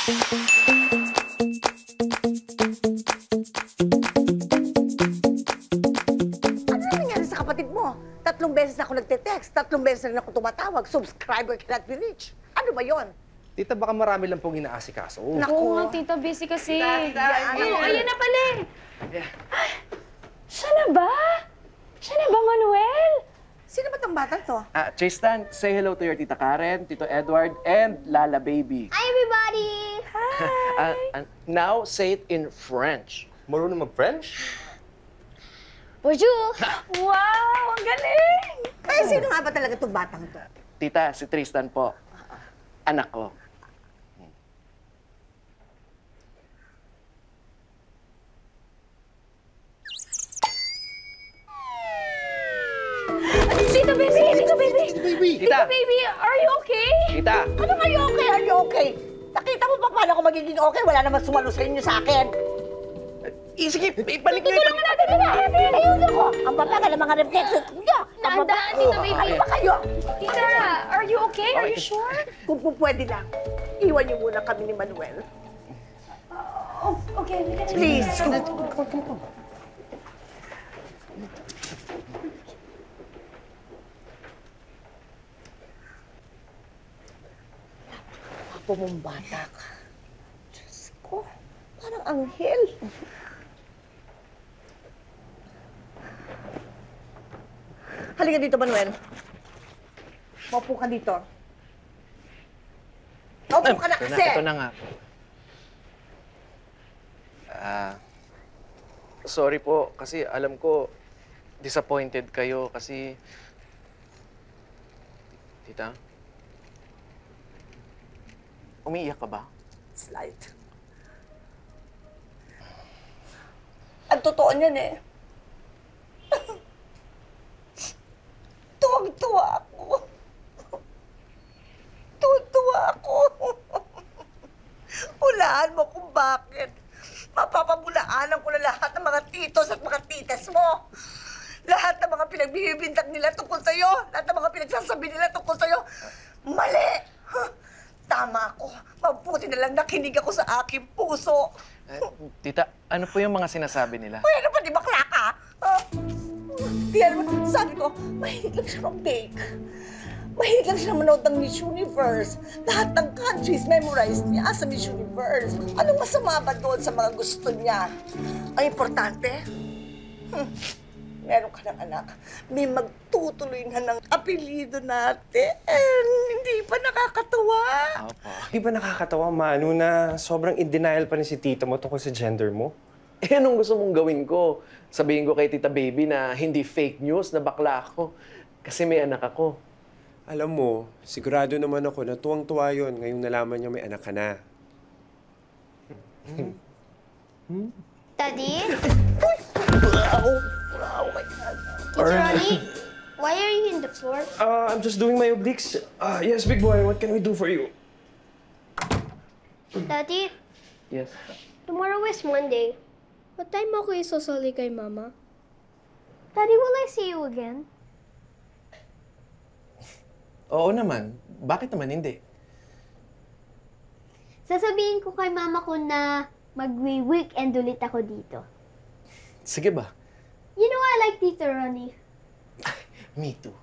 Ano nangyari sa kapatid mo? 3 beses na ako nagte-text, 3 beses na ako tumatawag, subscriber cannot be reached. Ano ba yon? Tita, baka marami lang pong inaasikaso. Naku. Oo nga, tita. Busy kasi. Tita. Oh, ayan na pala eh. Ay, siya na ba? Siya na ba, Manuel? Sino ba tong bata to? Tristan, say hello to your Tita Karen, Tito Edward, and Lala Baby. Hi, everybody! And now, say it in French. Marunong mag-French? Bonjour! Wow, ang galing! Eh, sino nga ba talaga tong batang to? Tita, si Tristan po. Anak ko. Tita baby! Tita baby! Baby! Tita baby, are you okay? Tita! Ano kayo okay? Are you okay? Nakita mo pa paano ako magiging okay? Wala naman sumalo sa inyo sa akin. Sige, ibalik niyo. Tutulungan natin na natin! Ayun ako! Ang babaga ng mga reflexes niyo! Ang Dahan-dahan, Tita baby. Ano ba kayo? Tita, are you okay? Are you sure? Kung pwede lang, iwan niyo muna kami ni Manuel. Oh, okay, we can... Please. Apo mong bata ka. Diyos ko, parang anghel. Halika dito, Manuel. Maupo ka dito. Maupo ka na kasi! Ito na nga. Sorry po, kasi alam ko, disappointed kayo kasi... Tita? Umiiyak ka ba? Slight. Ang totoo niyan eh. Tuwag-tuwa ako. Tuwag-tuwa ako. Hulaan mo kung bakit. Mapapabulaanan ko na lahat ng mga titos at mga titas mo. Lahat ng mga pinagbibintang nila tungkol sa'yo. Lahat ng mga pinagsasabi nila tungkol sa'yo. Mali! Tama ako. Mabuti na lang nakinig ako sa aking puso. Tita, ano po yung mga sinasabi nila? Uy, ano ba, di bakla ka? Tiyan mo, sabi ko, mahilig lang siya mag-bake. Mahilig lang siya manood ng Miss Universe. Lahat ng countries memorized niya sa Miss Universe. Anong masama ba doon sa mga gusto niya? Ang importante, meron ka ng anak. May magtutuloy na ng apelido natin. Hindi pa nakakatuwa. Opo. Di ba nakakatawa, Manu, na sobrang in denial pa rin si tita mo tungkol sa gender mo? Eh, anong gusto mong gawin ko? Sabihin ko kay Tita Baby na hindi fake news, na bakla ako. Kasi may anak ako. Alam mo, sigurado naman ako na tuwang-tuwa yun ngayong nalaman niya may anak ka na. Daddy? Oh my God. Tito Ronnie? Why are you in the floor? I'm just doing my obliques. Yes, big boy, what can we do for you? Daddy, Yes. tomorrow is Monday. What time ako isosoli kay Mama? Daddy, will I see you again? Oo naman. Bakit naman hindi? Sasabihin ko kay Mama ko na mag-weekend ulit ako dito. Sige ba? You know I like Tito Ronnie. Me too.